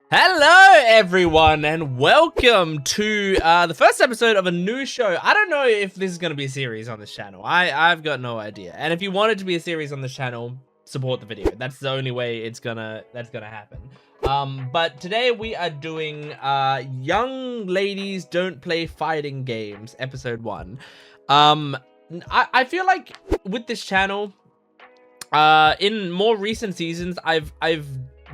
Hello everyone and welcome to the first episode of a new show. I don't know if this is going to be a series on this channel. I've got no idea. And if you want it to be a series on this channel, support the video. That's the only way that's gonna happen. But today we are doing Young Ladies Don't Play Fighting Games episode 1. I feel like with this channel, in more recent seasons, I've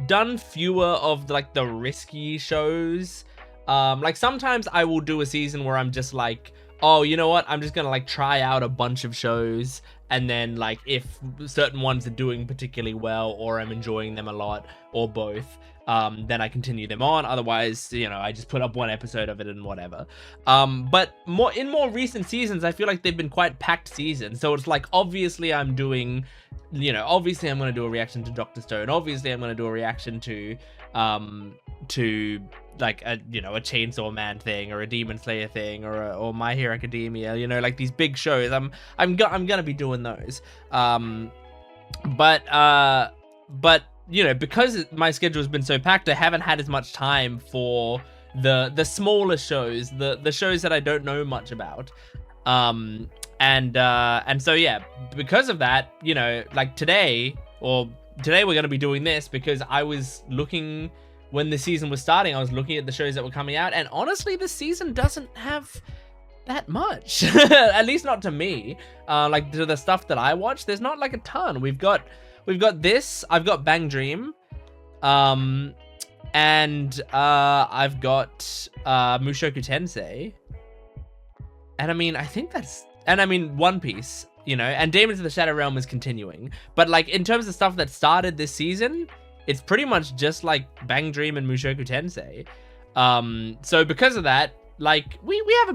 done fewer of like the risky shows. Like sometimes I will do a season where I'm just like, oh, you know what, I'm just gonna like try out a bunch of shows, and then like if certain ones are doing particularly well or I'm enjoying them a lot or both, then I continue them on. Otherwise, you know, I just put up one episode of it and whatever. But in more recent seasons, I feel like they've been quite packed seasons. So it's like, obviously I'm doing, you know, obviously I'm going to do a reaction to Dr. Stone. Obviously I'm going to do a reaction to like a, you know, a Chainsaw Man thing or a Demon Slayer thing or My Hero Academia, you know, like these big shows. I'm gonna be doing those. But you know, because my schedule has been so packed, I haven't had as much time for the smaller shows, the shows that I don't know much about. And so yeah, because of that, you know, like today we're gonna be doing this because I was looking when the season was starting. I was looking at the shows that were coming out, and honestly, this season doesn't have that much. At least not to me. Like to the stuff that I watch, there's not like a ton. We've got this. I've got Bang Dream, and I've got Mushoku Tensei, and I mean, I think that's, and I mean One Piece, you know, and Demons of the Shadow Realm is continuing. But like in terms of stuff that started this season, it's pretty much just like Bang Dream and Mushoku Tensei. So because of that, like we have a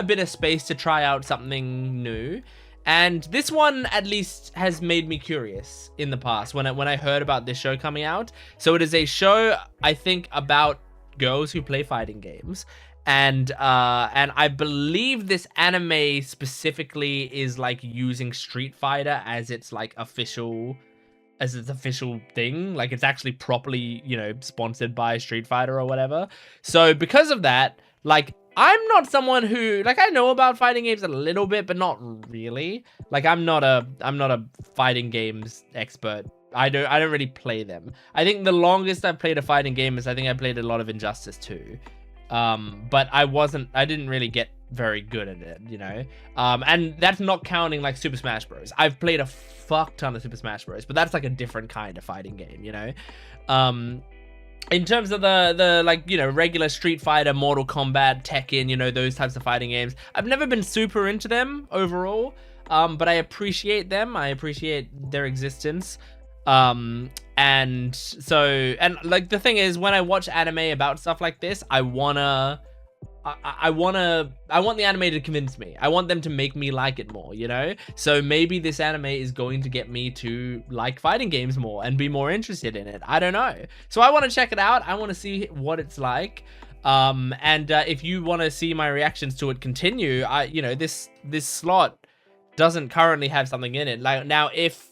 bit of space to try out something new. And this one at least has made me curious in the past when I heard about this show coming out. So it is a show, I think, about girls who play fighting games. And I believe this anime specifically is like using Street Fighter as its like official thing. Like it's actually properly, you know, sponsored by Street Fighter or whatever. So because of that, like I'm not someone who, like, I know about fighting games a little bit, but not really. Like I'm not a fighting games expert. I don't really play them. I think the longest I've played a fighting game is, I think I played a lot of Injustice 2. But I didn't really get very good at it, you know? And that's not counting like Super Smash Bros. I've played a fuck ton of Super Smash Bros, but that's like a different kind of fighting game, you know? In terms of the like, you know, regular Street Fighter, Mortal Kombat, Tekken, you know, those types of fighting games, I've never been super into them overall, but I appreciate them. I appreciate their existence. And so, and like the thing is, when I watch anime about stuff like this, I want the anime to convince me. I want them to make me like it more, you know? So maybe this anime is going to get me to like fighting games more and be more interested in it. I don't know. So I want to check it out. I want to see what it's like. And if you want to see my reactions to it continue, you know, this slot doesn't currently have something in it. Like now, if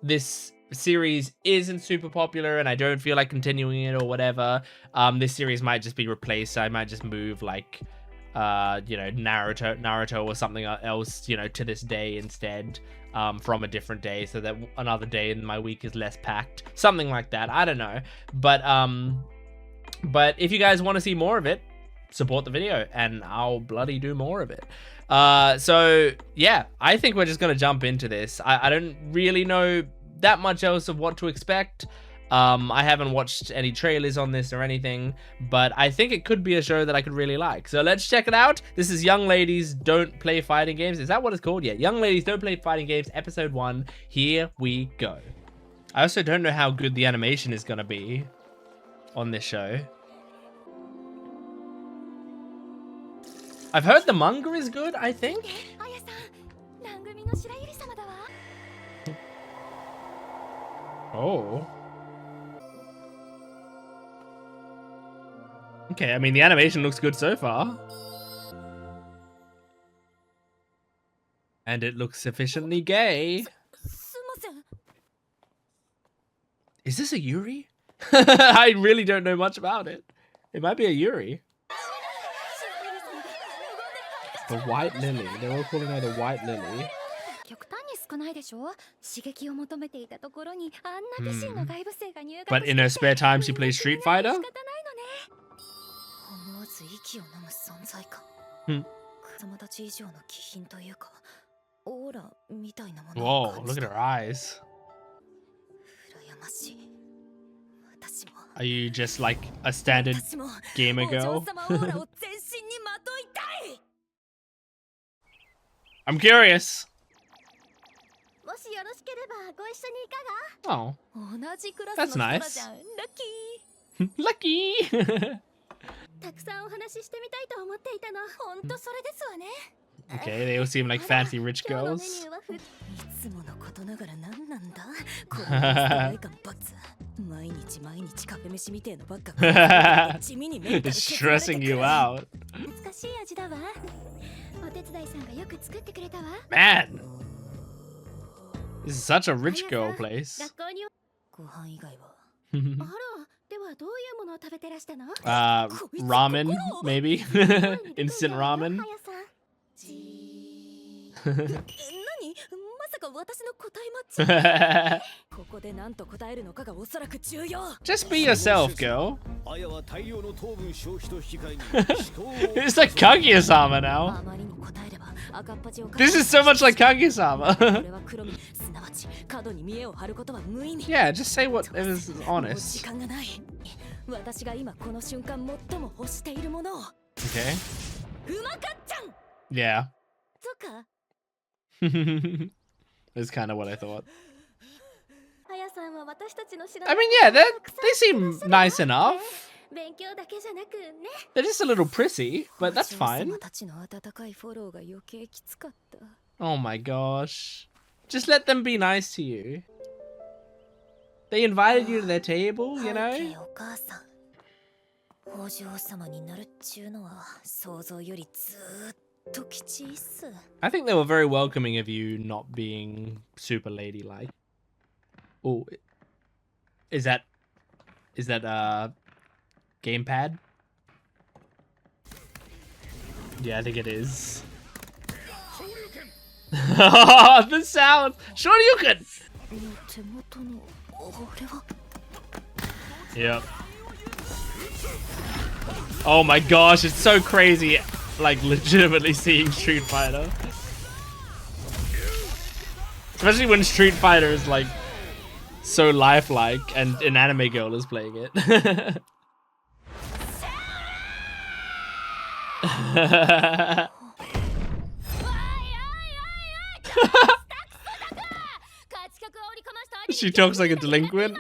this series isn't super popular and I don't feel like continuing it or whatever, this series might just be replaced. I might just move like you know, Naruto or something else, you know, to this day instead, from a different day, so that another day in my week is less packed, something like that. I don't know, but if you guys want to see more of it, support the video and I'll bloody do more of it. So yeah, I think we're just gonna jump into this. I don't really know that much else of what to expect. I haven't watched any trailers on this or anything, but I think it could be a show that I could really like. So let's check it out. This is Young Ladies Don't Play Fighting Games. Is that what it's called? Yeah, Young Ladies Don't Play Fighting Games, episode 1. Here we go. I also don't know how good the animation is gonna be on this show. I've heard the manga is good, I think. Oh. Okay, I mean, the animation looks good so far. And it looks sufficiently gay. Is this a Yuri? I really don't know much about it. It might be a Yuri. The White Lily. They're all calling her the White Lily. But in her spare time, she plays Street Fighter? Whoa, look at her eyes. Are you just like a standard gamer girl? I'm curious. Oh, that's nice. Lucky. Okay, they all seem like fancy rich girls. It's stressing you out. Man, this is such a rich girl place. Ramen, maybe? Instant ramen? Just be yourself, girl. It's like Kaguya-sama now. This is so much like Kaguya-sama. Yeah, just say whatever's honest. Okay. Yeah. That's kind of what I thought. I mean, yeah, they seem nice enough. They're just a little prissy, but that's fine. Oh my gosh. Just let them be nice to you. They invited you to their table, you know? I think they were very welcoming of you not being super ladylike. Oh, is that gamepad? Yeah, I think it is. The sound! Shoryuken! Yep. Oh my gosh, it's so crazy, like legitimately seeing Street Fighter. Especially when Street Fighter is like so lifelike and an anime girl is playing it. She talks like a delinquent.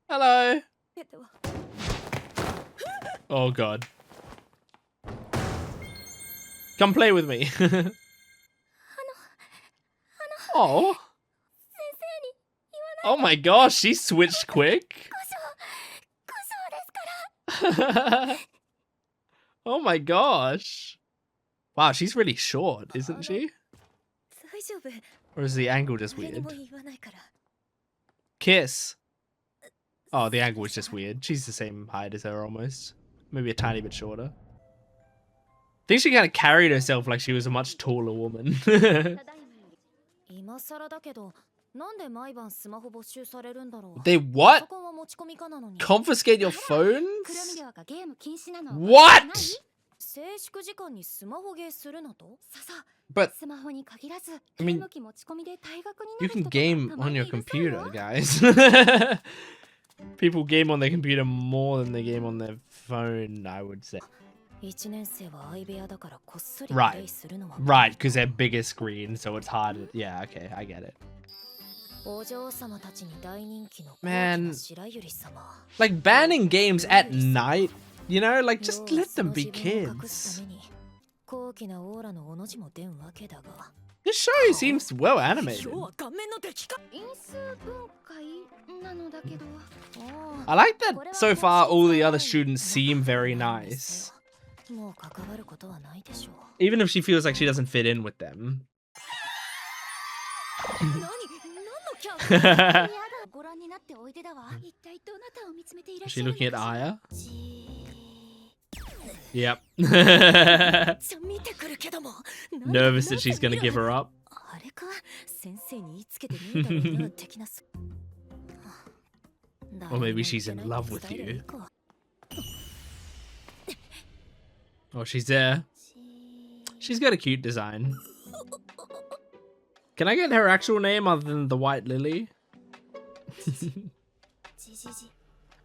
Hello. Oh god. Come play with me. Oh. Oh my gosh, she switched quick. Oh my gosh. Wow, she's really short, isn't she? Or is the angle just weird? Kiss. Oh, the angle is just weird. She's the same height as her almost. Maybe a tiny bit shorter. I think she kind of carried herself like she was a much taller woman. They what? Confiscate your phones? What? But, I mean, you can game on your computer, guys. People game on their computer more than they game on their phone, I would say. Right, right, because they're bigger screen, so it's harder. Yeah, okay, I get it. Man, like banning games at night, you know, like just let them be kids. This show seems well animated. I like that so far all the other students seem very nice. Even if she feels like she doesn't fit in with them. Is she looking at Aya? Yep. Nervous that she's gonna give her up. Or maybe she's in love with you. Oh, she's there. She's got a cute design. Can I get her actual name other than the White Lily?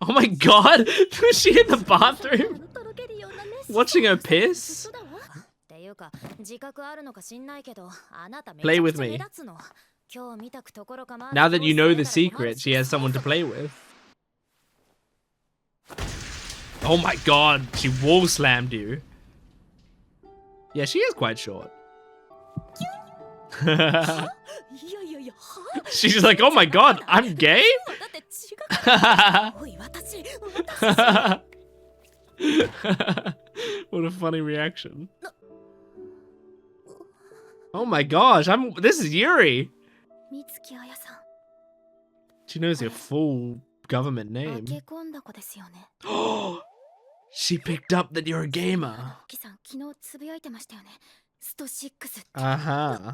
Oh my god! Was she in the bathroom? Watching her piss? Play with me. Now that you know the secret, she has someone to play with. Oh my god, she wall slammed you. Yeah, she is quite short. She's like, oh my god, I'm gay? What a funny reaction. Oh my gosh, this is Yuri. She knows your full government name. She picked up that you're a gamer. Uh-huh.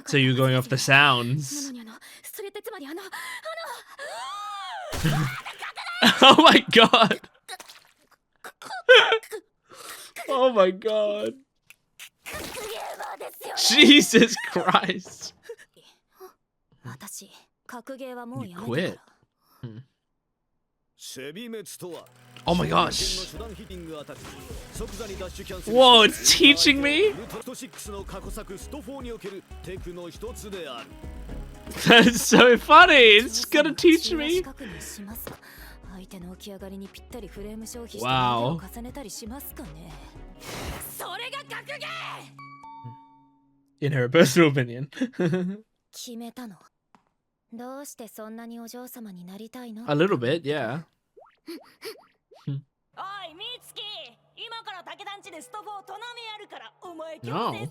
So you're going off the sounds. Oh my god. Oh my god. Jesus Christ. You quit. Oh my gosh. Whoa, it's teaching me? That's so funny. It's gonna teach me. Wow. In her personal opinion. A little bit, yeah. No.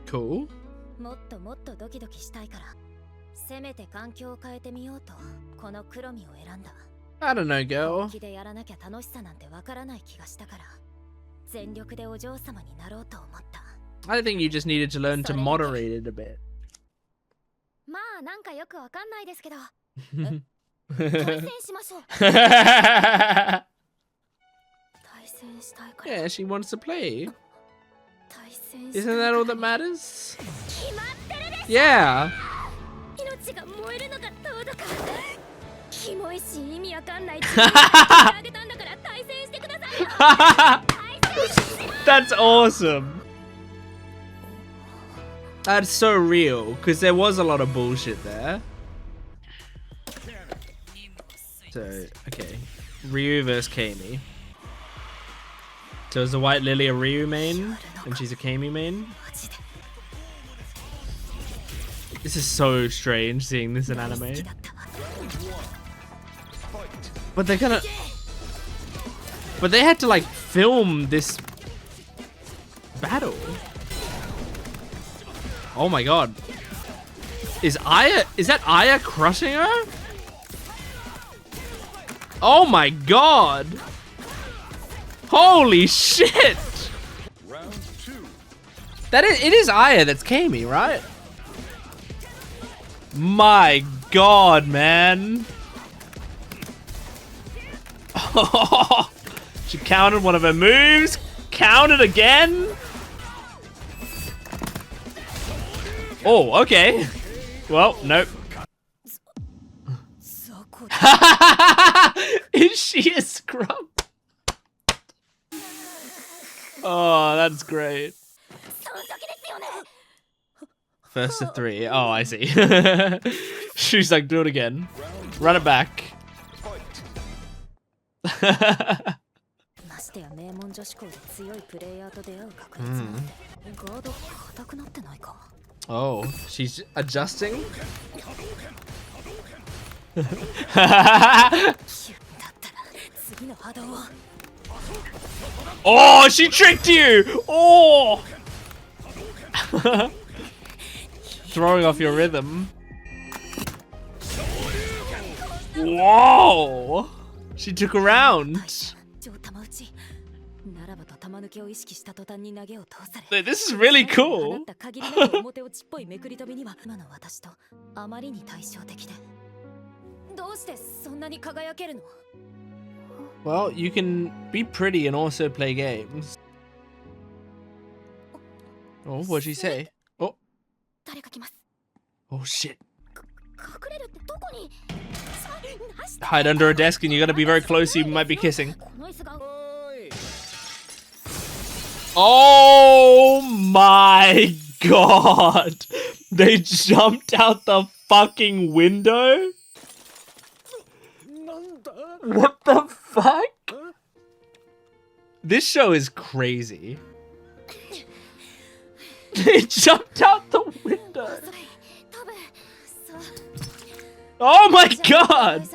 Cool. I don't know, girl. I think you just needed to learn to moderate it a bit. Yeah, she wants to play. Isn't that all that matters? Yeah. That's awesome. That's so real, because there was a lot of bullshit there. So, okay. Ryu versus Kami. So is the White Lily a Ryu main, and she's a Kami main? This is so strange seeing this in anime. But they're gonna... But they had to like film this battle. Oh my god. Is that Aya crushing her? Oh my god. Holy shit. It is Aya that's Kami, right? My god, man. Oh, she countered one of her moves. Countered again. Oh, okay. Well, nope. Is she a scrub? Oh, that's great. First to 3. Oh, I see. She's like, do it again. Run it back. Oh, she's adjusting? Oh, she tricked you! Oh! Throwing off your rhythm. Whoa! She took a round. This is really cool. Well, you can be pretty and also play games. Oh, what'd she say? Oh. Oh shit. Hide under a desk and you gotta be very close, you might be kissing. Oh my god! They jumped out the fucking window? What the fuck? This show is crazy. They jumped out the window. Oh my god!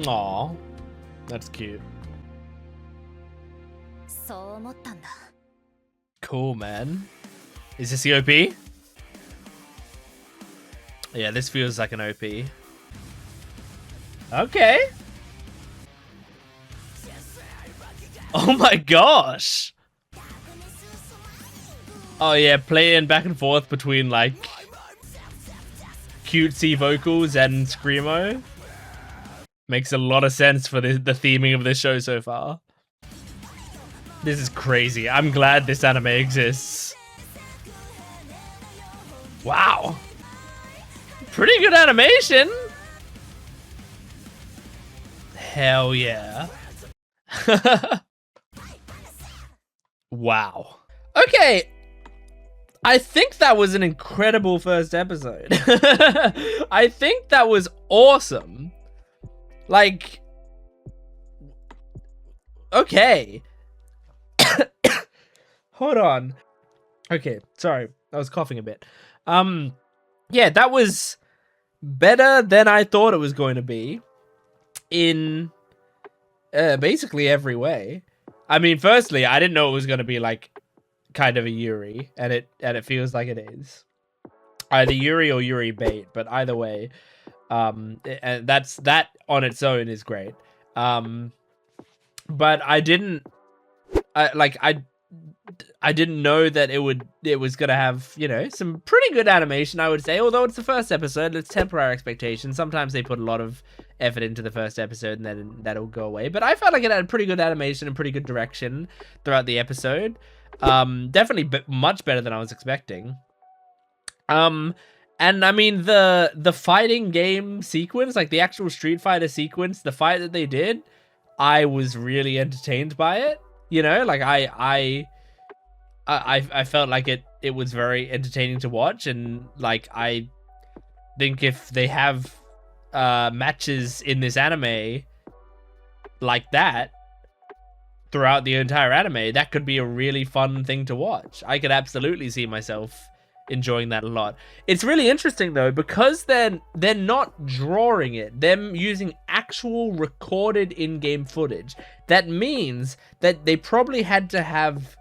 Aw, that's cute. Cool, man. Is this the OP? Yeah, this feels like an OP. Okay. Oh my gosh. Oh yeah, playing back and forth between like cutesy vocals and screamo makes a lot of sense for the theming of this show so far. This is crazy. I'm glad this anime exists. Wow. Pretty good animation. Hell yeah. Wow. Okay. I think that was an incredible first episode. I think that was awesome. Like, okay. Hold on. Okay, sorry. I was coughing a bit. Yeah, that was better than I thought it was going to be in basically every way. I mean, firstly, I didn't know it was going to be like kind of a Yuri, and it feels like it is. Either Yuri or Yuri bait, but either way, and that on its own is great. But I didn't know that it was gonna have, you know, some pretty good animation, I would say. Although it's the first episode, let's temper our expectations. Sometimes they put a lot of effort into the first episode and then that'll go away. But I felt like it had pretty good animation and pretty good direction throughout the episode. Definitely much better than I was expecting. And I mean the fighting game sequence, like the actual Street Fighter sequence, the fight that they did, I was really entertained by it. You know, like I felt like it was very entertaining to watch, and like I think if they have matches in this anime like that throughout the entire anime, that could be a really fun thing to watch. I could absolutely see myself enjoying that a lot. It's really interesting though, because they're not drawing it, them using actual recorded in-game footage. That means that they probably had to have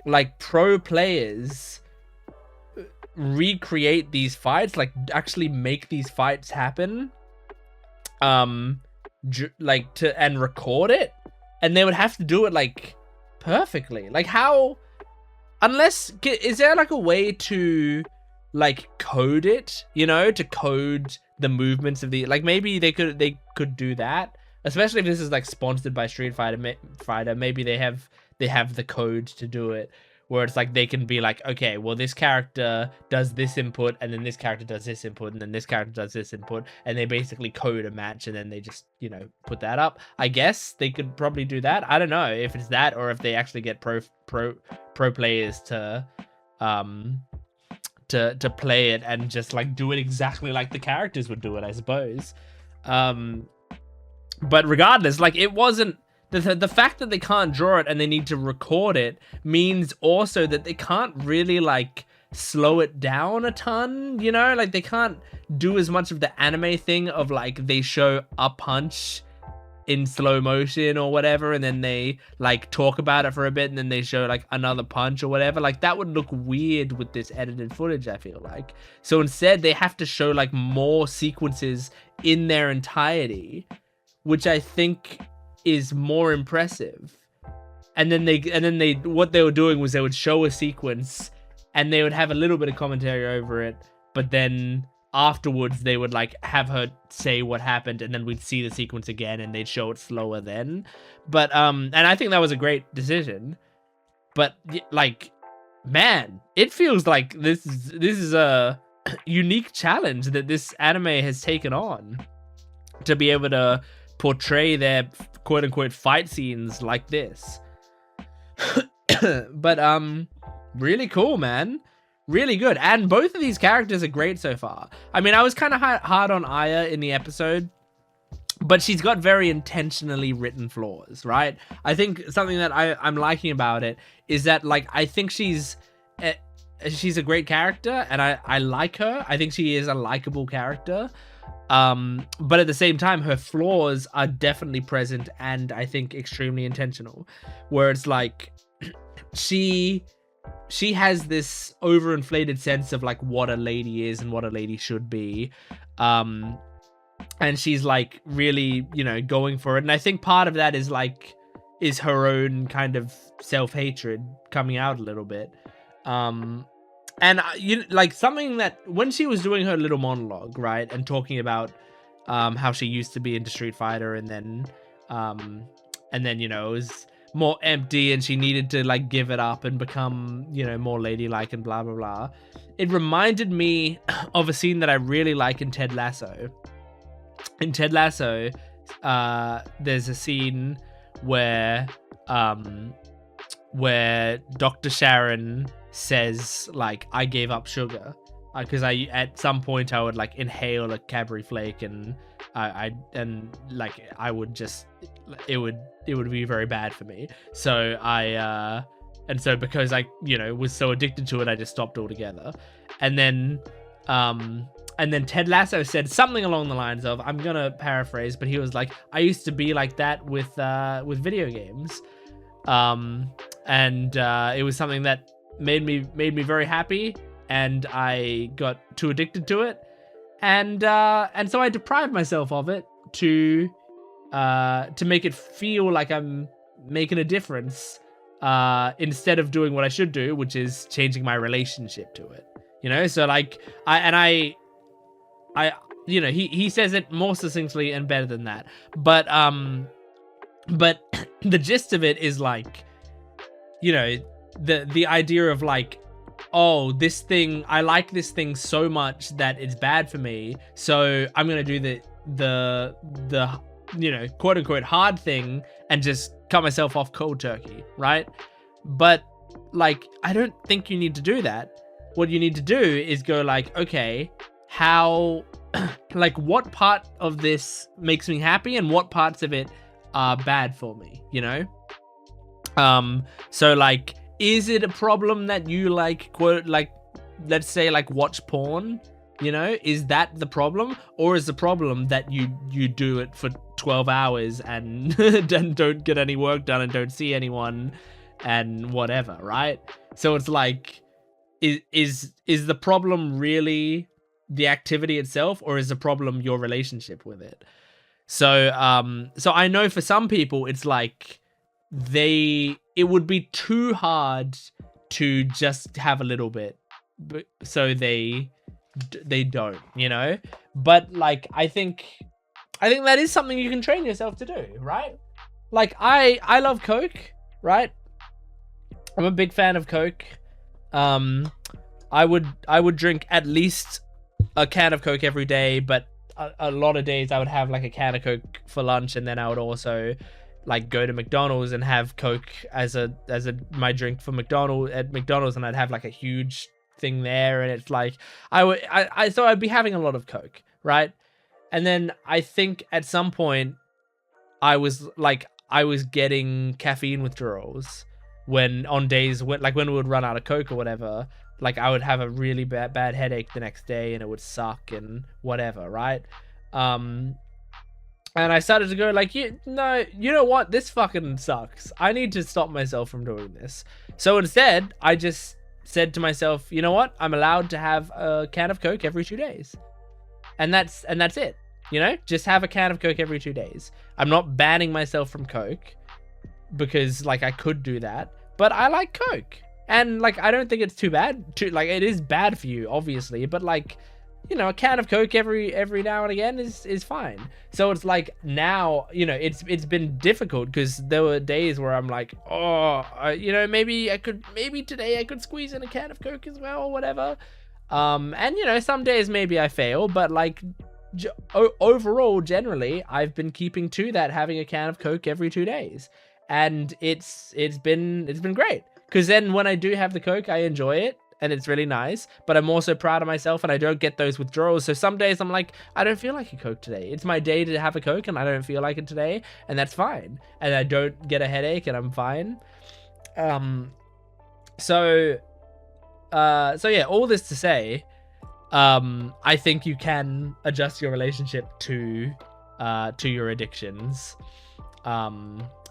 like pro players recreate these fights, like actually make these fights happen, like and record it, and they would have to do it like perfectly. Like how, unless, is there like a way to like code it, you know, to code the movements of the, like maybe they could do that, especially if this is like sponsored by Street Fighter. Maybe they have the code to do it, where it's like they can be like, okay, well this character does this input, and then this character does this input, and then this character does this input, and they basically code a match, and then they just, you know, put that up. I guess they could probably do that. I don't know if it's that, or if they actually get pro players to play it and just like do it exactly like the characters would do it, I suppose. But regardless, like, it wasn't the fact that they can't draw it and they need to record it means also that they can't really like slow it down a ton, you know? Like, they can't do as much of the anime thing of like they show a punch in slow motion or whatever, and then they like talk about it for a bit, and then they show like another punch or whatever. Like, that would look weird with this edited footage, I feel like. So instead they have to show like more sequences in their entirety, which I think is more impressive. And then they what they were doing was they would show a sequence and they would have a little bit of commentary over it, but then afterwards they would like have her say what happened, and then we'd see the sequence again and they'd show it slower then. But and I think that was a great decision. But like, man, it feels like this is a unique challenge that this anime has taken on, to be able to portray their quote unquote fight scenes like this. But really cool, man. Really good. And both of these characters are great so far. I mean, I was kind of hard on Aya in the episode, but she's got very intentionally written flaws, right? I think something that I'm liking about it is that, like, I think she's a great character, and I like her. I think she is a likable character. But at the same time, her flaws are definitely present, and I think extremely intentional, where it's like she has this overinflated sense of like what a lady is and what a lady should be. And she's like really, you know, going for it. And I think part of that is her own kind of self-hatred coming out a little bit. And you like something that when she was doing her little monologue, right, and talking about how she used to be into Street Fighter, and then you know, it was more empty and she needed to like give it up and become, you know, more ladylike and blah blah blah. It reminded me of a scene that I really like in Ted Lasso. In Ted Lasso, there's a scene where Dr. Sharon says like, I gave up sugar, because I at some point I would like inhale a Cadbury flake, and I would just, it would be very bad for me. So and so because I, you know, was so addicted to it, I just stopped altogether. And then Ted Lasso said something along the lines of, I'm gonna paraphrase, but he was like, I used to be like that with video games. And it was something that made me very happy, and I got too addicted to it, and so I deprived myself of it to make it feel like I'm making a difference, instead of doing what I should do, which is changing my relationship to it, you know. So like I you know, he says it more succinctly and better than that, but the gist of it is like, you know, the idea of like, oh, this thing, I like this thing so much that it's bad for me, so I'm gonna do the you know, quote unquote hard thing and just cut myself off cold turkey, right? But like, I don't think you need to do that. What you need to do is go like, okay, how like, what part of this makes me happy and what parts of it are bad for me, you know? So like, is it a problem that you like, quote, like, let's say like watch porn, you know? Is that the problem? Or is the problem that you do it for 12 hours and don't get any work done and don't see anyone and whatever, right? So it's like, is the problem really the activity itself, or is the problem your relationship with it? So I know for some people it's like it would be too hard to just have a little bit, so they don't, you know. But like, I think that is something you can train yourself to do, right? Like, I love Coke, right? I'm a big fan of Coke. I would drink at least a can of Coke every day, but a lot of days I would have like a can of Coke for lunch, and then I would also like go to McDonald's and have Coke as my drink for McDonald's, and I'd have like a huge thing there, and it's like so I'd be having a lot of Coke, right? And then I think at some point I was getting caffeine withdrawals when on days when we would run out of Coke or whatever. Like I would have a really bad headache the next day and it would suck and whatever, right? And I started to go like, you know what? This fucking sucks. I need to stop myself from doing this. So instead, I just said to myself, you know what? I'm allowed to have a can of Coke every 2 days. And that's it. You know, just have a can of Coke every 2 days. I'm not banning myself from Coke because like I could do that, but I like Coke. And like, I don't think it's too bad. Like, it is bad for you, obviously, but like, you know, a can of Coke every now and again is fine. So it's like now, you know, it's been difficult because there were days where I'm like, you know, maybe today I could squeeze in a can of Coke as well or whatever. And you know, some days maybe I fail, but like overall, generally, I've been keeping to that, having a can of Coke every 2 days, and it's been great. Because then when I do have the Coke, I enjoy it and it's really nice, but I'm also proud of myself and I don't get those withdrawals. So some days I'm like, I don't feel like a Coke today. It's my day to have a Coke and I don't feel like it today, and that's fine. And I don't get a headache and I'm fine. So yeah, all this to say, I think you can adjust your relationship to your addictions.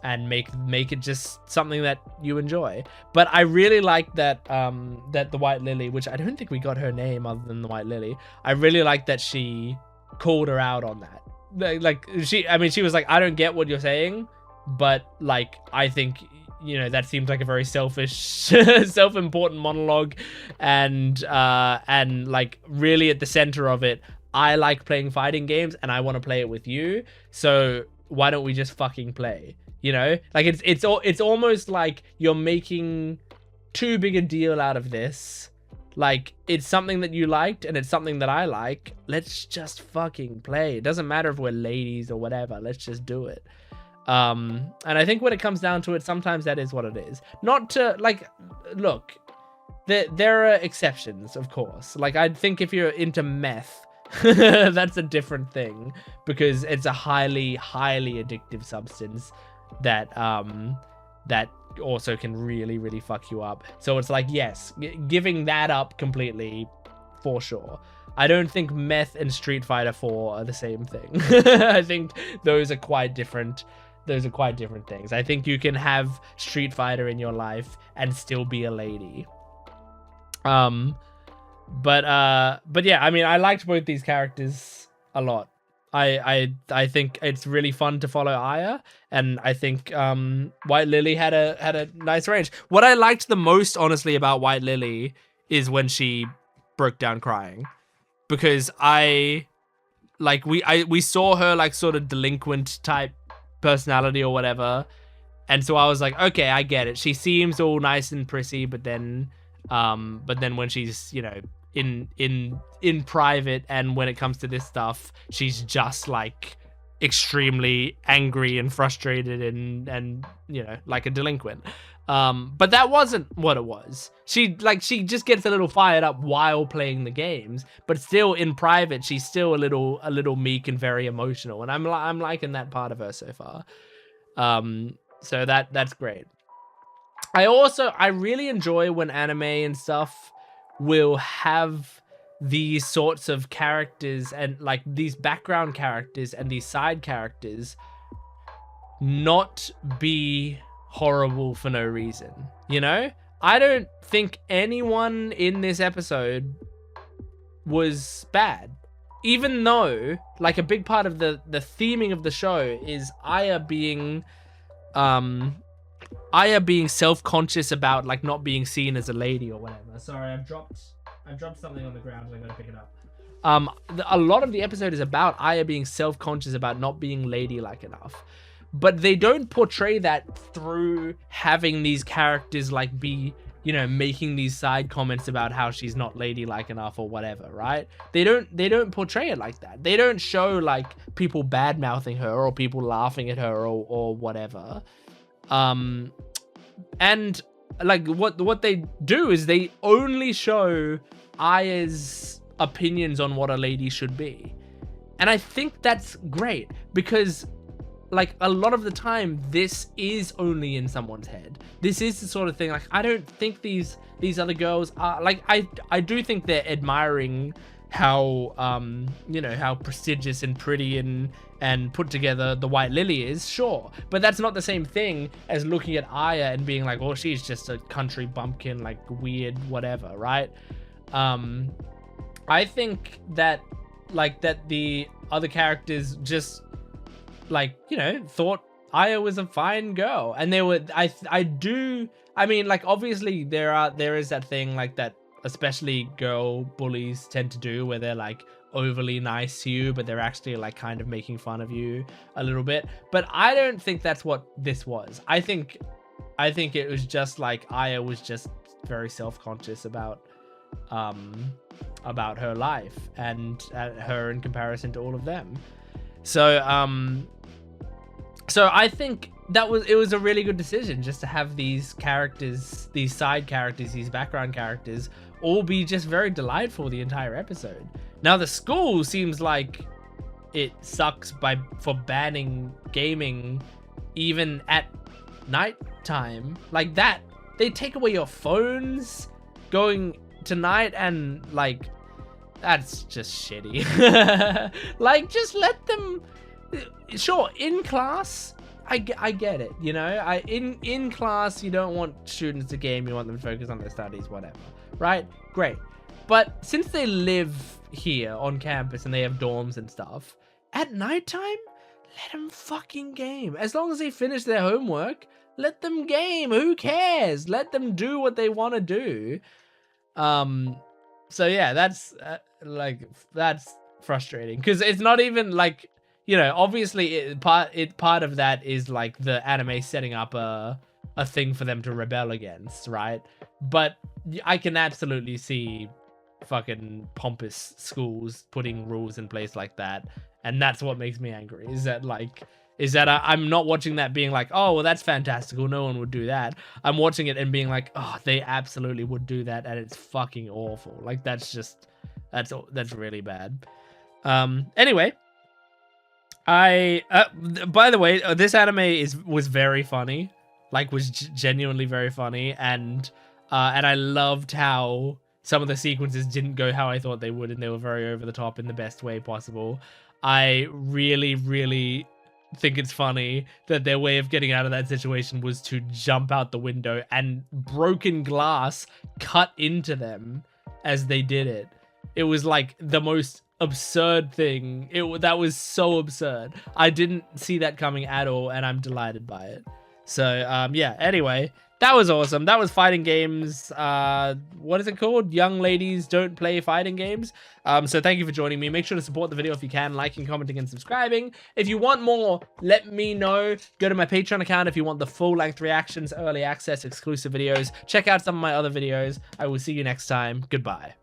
And make it just something that you enjoy. But I really like that that the White Lily, which I don't think we got her name other than the White Lily, I really like that she called her out on that. Like she was like, I don't get what you're saying, but like I think, you know, that seems like a very selfish self-important monologue, and like really at the center of it, I like playing fighting games and I want to play it with you, so why don't we just fucking play? You know, like it's almost like you're making too big a deal out of this. Like, it's something that you liked and it's something that I like. Let's just fucking play. It doesn't matter if we're ladies or whatever. Let's just do it. And I think when it comes down to it, sometimes that is what it is. Not to like, look, there are exceptions, of course. Like, I think if you're into meth, that's a different thing, because it's a highly addictive substance that that also can really fuck you up. So it's like, yes, giving that up completely, for sure. I don't think meth and Street Fighter 4 are the same thing. I think those are quite different. Those are quite different things. I think you can have Street Fighter in your life and still be a lady. But yeah, I mean, I liked both these characters a lot. I think it's really fun to follow Aya, and I think White Lily had a nice range. What I liked the most, honestly, about White Lily is when she broke down crying, because we saw her like sort of delinquent type personality or whatever, and so I was like, okay, I get it. She seems all nice and prissy, but then when she's, you know, in private and when it comes to this stuff, she's just like extremely angry and frustrated and you know, like a delinquent. But that wasn't what it was. She just gets a little fired up while playing the games, but still in private she's still a little meek and very emotional, and I'm liking that part of her so far. So that's great. I really enjoy when anime and stuff will have these sorts of characters and like these background characters and these side characters not be horrible for no reason. You know, I don't think anyone in this episode was bad, even though like a big part of the theming of the show is Aya being self-conscious about like not being seen as a lady or whatever. Sorry, I've dropped something on the ground and I gotta pick it up. A lot of the episode is about Aya being self-conscious about not being ladylike enough, but they don't portray that through having these characters like be, you know, making these side comments about how she's not ladylike enough or whatever, right? They don't portray it like that. They don't show like people bad-mouthing her or people laughing at her or whatever. And like what they do is they only show Aya's opinions on what a lady should be. And I think that's great, because like a lot of the time this is only in someone's head. This is the sort of thing, like I don't think these other girls are like, I do think they're admiring how you know, how prestigious and pretty and put together the White Lily is, sure, but that's not the same thing as looking at Aya and being like, oh, she's just a country bumpkin, like weird whatever, right? I think that like that the other characters just like, you know, thought Aya was a fine girl, and they were I mean, like obviously there is that thing like that especially girl bullies tend to do, where they're like overly nice to you but they're actually like kind of making fun of you a little bit, but I don't think that's what this was. I think it was just like Aya was just very self-conscious about her life and her in comparison to all of them. So I think it was a really good decision just to have these characters, these side characters, these background characters all be just very delightful the entire episode. Now the school seems like it sucks for banning gaming even at nighttime. Like that, they take away your phones going tonight, and like that's just shitty. Like just let them, sure, in class I get it, you know, in class you don't want students to game, you want them to focus on their studies, whatever, right? Great. But since they live here on campus and they have dorms and stuff, at nighttime, let them fucking game. As long as they finish their homework, let them game. Who cares? Let them do what they want to do. So yeah, that's that's frustrating, because it's not even like, you know, obviously part of that is like the anime setting up a thing for them to rebel against, right? But I can absolutely see fucking pompous schools putting rules in place like that, and that's what makes me angry, is that I'm not watching that being like, oh well, that's fantastical, no one would do that. I'm watching it and being like, oh, they absolutely would do that, and it's fucking awful. Like that's really bad. Anyway, by the way, this anime was very funny, like was genuinely very funny, and I loved how some of the sequences didn't go how I thought they would, and they were very over the top in the best way possible. I really, really think it's funny that their way of getting out of that situation was to jump out the window, and broken glass cut into them as they did it. It was like the most absurd thing. That was so absurd. I didn't see that coming at all, and I'm delighted by it. So yeah, anyway, that was awesome. That was fighting games. What is it called? Young ladies don't play fighting games. So thank you for joining me. Make sure to support the video if you can, liking, commenting, and subscribing. If you want more, let me know. Go to my Patreon account if you want the full-length reactions, early access, exclusive videos. Check out some of my other videos. I will see you next time. Goodbye.